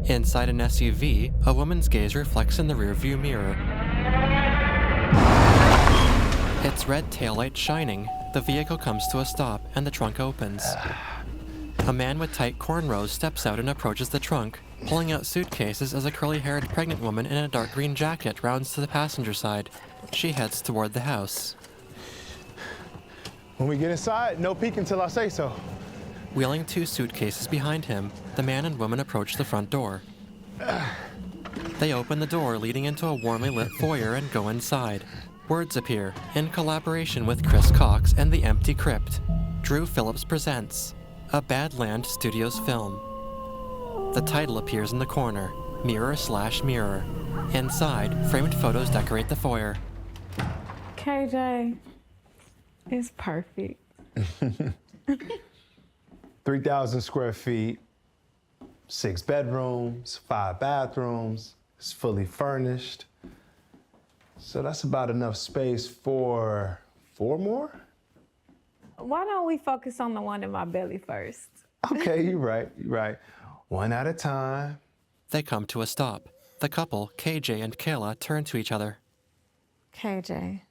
Inside an SUV, a woman's gaze reflects in the rearview mirror. Its red taillight shining, the vehicle comes to a stop and the trunk opens. A man with tight cornrows steps out and approaches the trunk, pulling out suitcases as a curly-haired pregnant woman in a dark green jacket rounds to the passenger side. She heads toward the house. When we get inside, no peek until I say so. Wheeling 2 suitcases behind him, the man and woman approach the front door. They open the door leading into a warmly lit foyer and go inside. Words appear, in collaboration with Chris Cox and The Empty Crypt. Drew Phillips presents a Badland Studios film. The title appears in the corner, Mirror/Mirror. Inside, framed photos decorate the foyer. KJ, it's perfect. 3,000 square feet, 6 bedrooms, 5 bathrooms. It's fully furnished. So that's about enough space for 4 more? Why don't we focus on the one in my belly first? Okay, you're right. One at a time. They come to a stop. The couple, KJ and Kayla, turn to each other. KJ,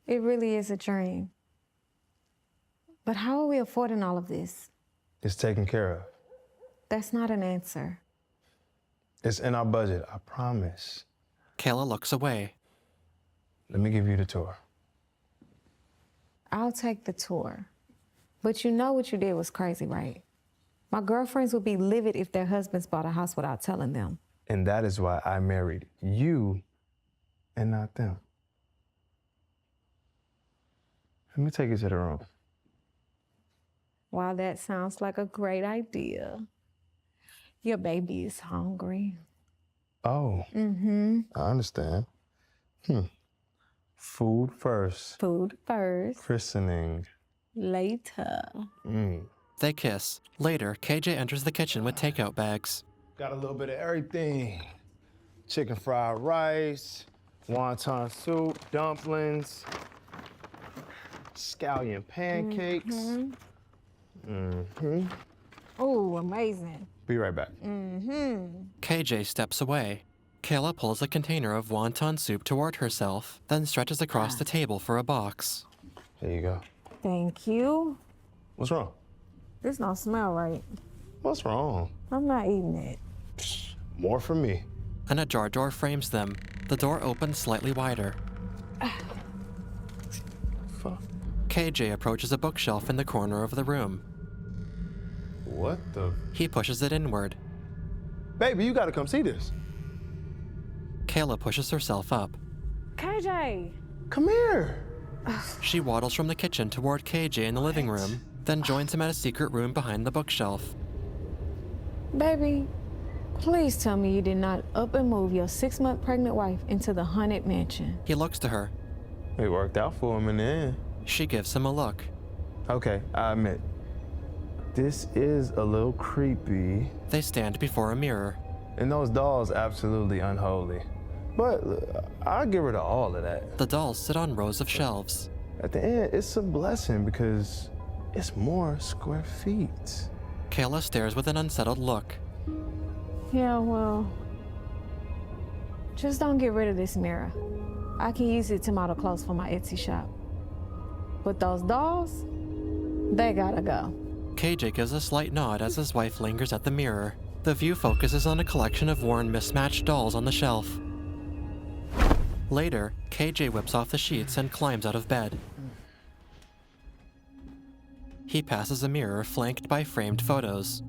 it really is a dream. But how are we affording all of this? It's taken care of. That's not an answer. It's in our budget, I promise. Kayla looks away. Let me give you the tour. I'll take the tour. But you know what you did was crazy, right? My girlfriends would be livid if their husbands bought a house without telling them. And that is why I married you and not them. Let me take you to the room. Wow, that sounds like a great idea. Your baby is hungry. Oh. I understand. Food first. Food first. Christening. Later. They kiss. Later, KJ enters the kitchen with takeout bags. Got a little bit of everything. Chicken fried rice, wonton soup, dumplings, scallion pancakes. Oh, amazing. Be right back. KJ steps away. Kayla pulls a container of wonton soup toward herself, then stretches across the table for a box. There you go. Thank you. What's wrong? This don't smell right. What's wrong? I'm not eating it. More for me. An ajar door frames them. The door opens slightly wider. Fuck. KJ approaches a bookshelf in the corner of the room. What the? He pushes it inward. Baby, you gotta come see this. Kayla pushes herself up. KJ! Come here. She waddles from the kitchen toward KJ in the living room, then joins him at a secret room behind the bookshelf. Baby, please tell me you did not up and move your 6-month pregnant wife into the haunted mansion. He looks to her. It worked out for him in the end. She gives him a look. Okay, I admit. This is a little creepy. They stand before a mirror. And those dolls absolutely unholy. But I'll get rid of all of that. The dolls sit on rows of shelves. At the end, it's a blessing because it's more square feet. Kayla stares with an unsettled look. Yeah, well, just don't get rid of this mirror. I can use it to model clothes for my Etsy shop. But those dolls, they gotta go. KJ gives a slight nod as his wife lingers at the mirror. The view focuses on a collection of worn, mismatched dolls on the shelf. Later, KJ whips off the sheets and climbs out of bed. He passes a mirror flanked by framed photos.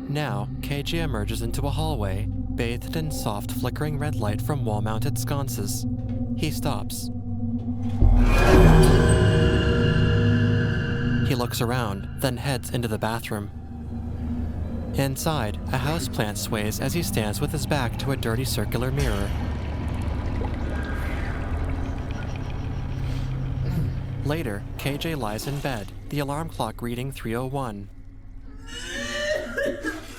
Now, KJ emerges into a hallway, bathed in soft, flickering red light from wall-mounted sconces. He stops. He looks around, then heads into the bathroom. Inside, a houseplant sways as he stands with his back to a dirty circular mirror. Later, KJ lies in bed, the alarm clock reading 3:01.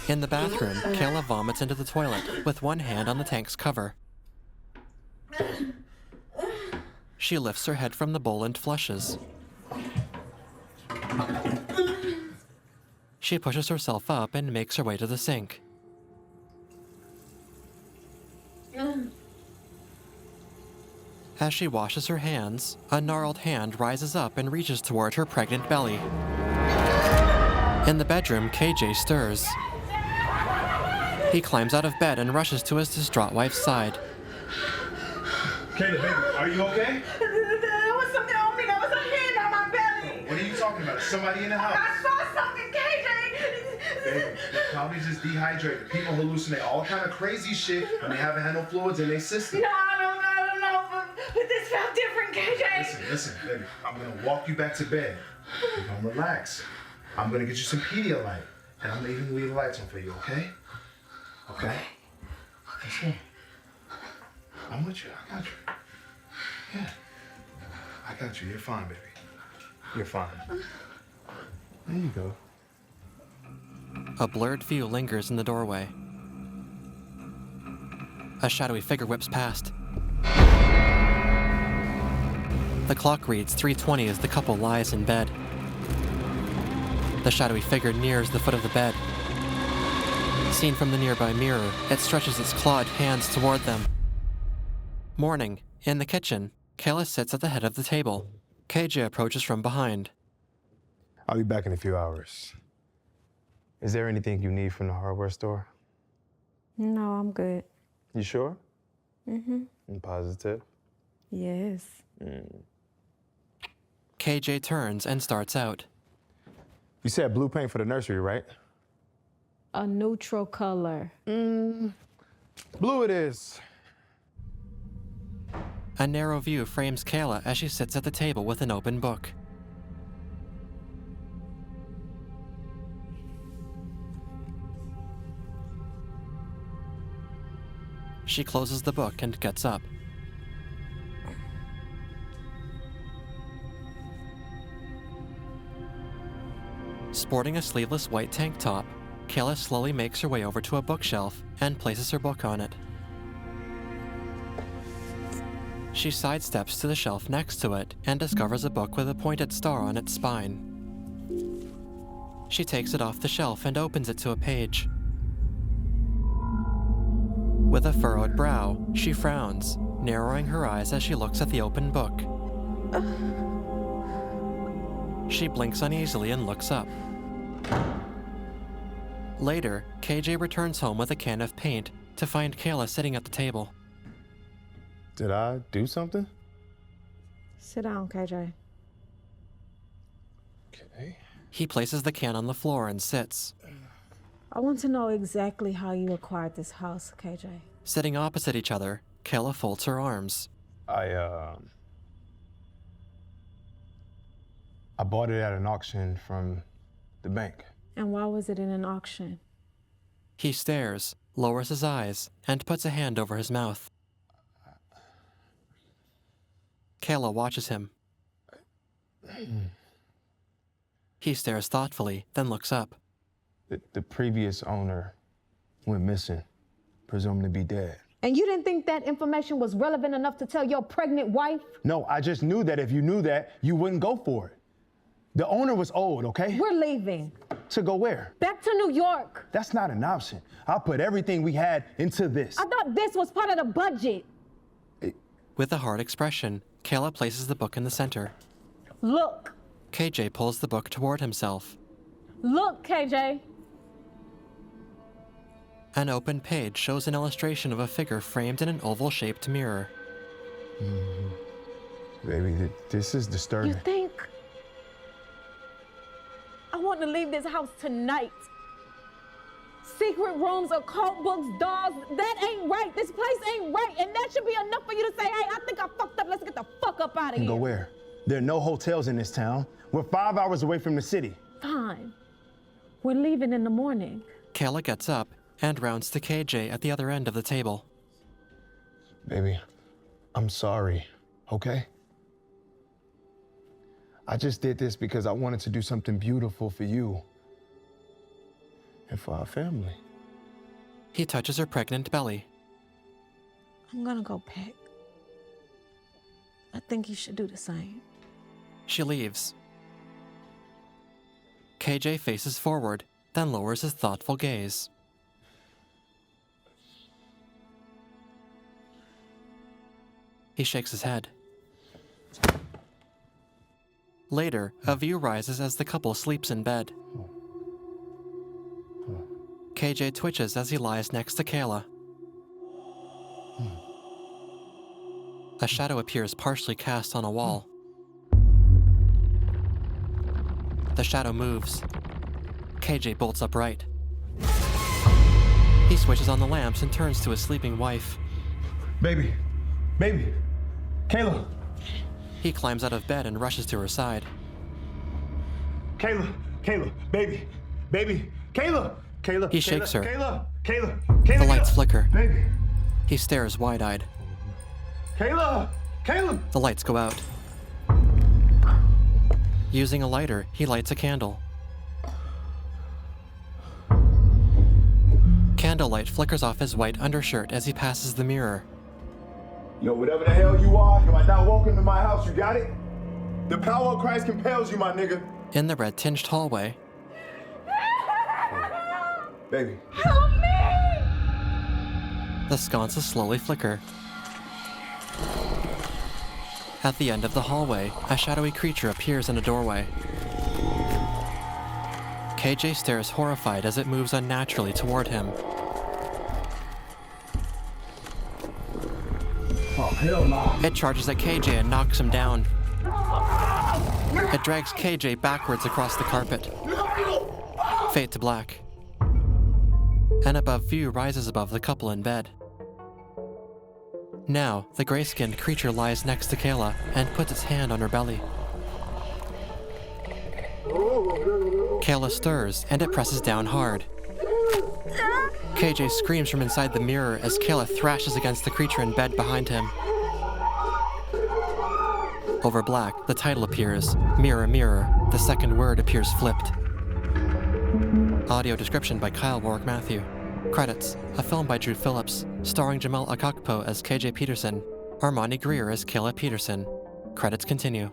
In the bathroom, Kayla vomits into the toilet, with one hand on the tank's cover. She lifts her head from the bowl and flushes. She pushes herself up and makes her way to the sink. As she washes her hands, a gnarled hand rises up and reaches toward her pregnant belly. In the bedroom, KJ stirs. He climbs out of bed and rushes to his distraught wife's side. Kayla, baby, are you okay? There was something on me. There was a hand on my belly. What are you talking about? Is somebody in the house? I saw something, KJ. Baby, they're probably just dehydrated. People hallucinate all kind of crazy shit when they haven't had no fluids in their system. No, I don't know, but this felt different, KJ. Listen, baby. I'm gonna walk you back to bed. You're gonna relax. I'm gonna get you some Pedialyte, and I'm gonna even leave the lights on for you, okay? Okay? Let's go. I'm with you. I got you. Yeah. I got you. You're fine, baby. You're fine. There you go. A blurred view lingers in the doorway. A shadowy figure whips past. The clock reads 3:20 as the couple lies in bed. The shadowy figure nears the foot of the bed. Seen from the nearby mirror, it stretches its clawed hands toward them. Morning. In the kitchen, Kayla sits at the head of the table. KJ approaches from behind. I'll be back in a few hours. Is there anything you need from the hardware store? No, I'm good. You sure? Mm-hmm. I'm positive. Yes. KJ turns and starts out. You said blue paint for the nursery, right? A neutral color. Blue it is. A narrow view frames Kayla as she sits at the table with an open book. She closes the book and gets up. Sporting a sleeveless white tank top, Kayla slowly makes her way over to a bookshelf and places her book on it. She sidesteps to the shelf next to it and discovers a book with a pointed star on its spine. She takes it off the shelf and opens it to a page. With a furrowed brow, she frowns, narrowing her eyes as she looks at the open book. She blinks uneasily and looks up. Later, KJ returns home with a can of paint to find Kayla sitting at the table. Did I do something? Sit down, KJ. Okay. He places the can on the floor and sits. I want to know exactly how you acquired this house, KJ. Sitting opposite each other, Kayla folds her arms. I bought it at an auction from the bank. And why was it in an auction? He stares, lowers his eyes, and puts a hand over his mouth. Kayla watches him. He stares thoughtfully, then looks up. The previous owner went missing, presumed to be dead. And you didn't think that information was relevant enough to tell your pregnant wife? No, I just knew that if you knew that, you wouldn't go for it. The owner was old, okay? We're leaving. To go where? Back to New York. That's not an option. I put everything we had into this. I thought this was part of the budget. With a hard expression, Kayla places the book in the center. Look. KJ pulls the book toward himself. Look, KJ. An open page shows an illustration of a figure framed in an oval-shaped mirror. Baby, this is disturbing. You think? I want to leave this house tonight. Secret rooms, occult books, dolls, that ain't right. This place ain't right. And that should be enough for you to say, hey, I think I fucked up. Let's get the fuck up out of here. And go where? There are no hotels in this town. We're 5 hours away from the city. Fine. We're leaving in the morning. Kayla gets up and rounds to KJ at the other end of the table. Baby, I'm sorry, okay? I just did this because I wanted to do something beautiful for you and for our family. He touches her pregnant belly. I'm gonna go pack. I think you should do the same. She leaves. KJ faces forward, then lowers his thoughtful gaze. He shakes his head. Later, a view rises as the couple sleeps in bed. KJ twitches as he lies next to Kayla. A shadow appears partially cast on a wall. The shadow moves. KJ bolts upright. He switches on the lamps and turns to his sleeping wife. Baby, Kayla. He climbs out of bed and rushes to her side. Kayla, baby, Kayla. He shakes her. Kayla. The lights flicker. Baby. He stares wide-eyed. Kayla. The lights go out. Using a lighter, he lights a candle. Candlelight flickers off his white undershirt as he passes the mirror. Yo, whatever the hell you are not welcome to my house, you got it? The power of Christ compels you, my nigga. In the red-tinged hallway, Baby. Help me! the sconces slowly flicker. At the end of the hallway, a shadowy creature appears in a doorway. KJ stares horrified as it moves unnaturally toward him. Oh, hell no. It charges at KJ and knocks him down. It drags KJ backwards across the carpet. Fade to black. An above view rises above the couple in bed. Now, the gray-skinned creature lies next to Kayla and puts its hand on her belly. Kayla stirs, and it presses down hard. KJ screams from inside the mirror as Kayla thrashes against the creature in bed behind him. Over black, the title appears, Mirror, Mirror. The second word appears flipped. Audio description by Kyle Warwick-Mathieu. Credits: a film by Drew Phillips, starring Jamal Akakpo as KJ Peterson, Armani Greer as Kayla Peterson. Credits continue.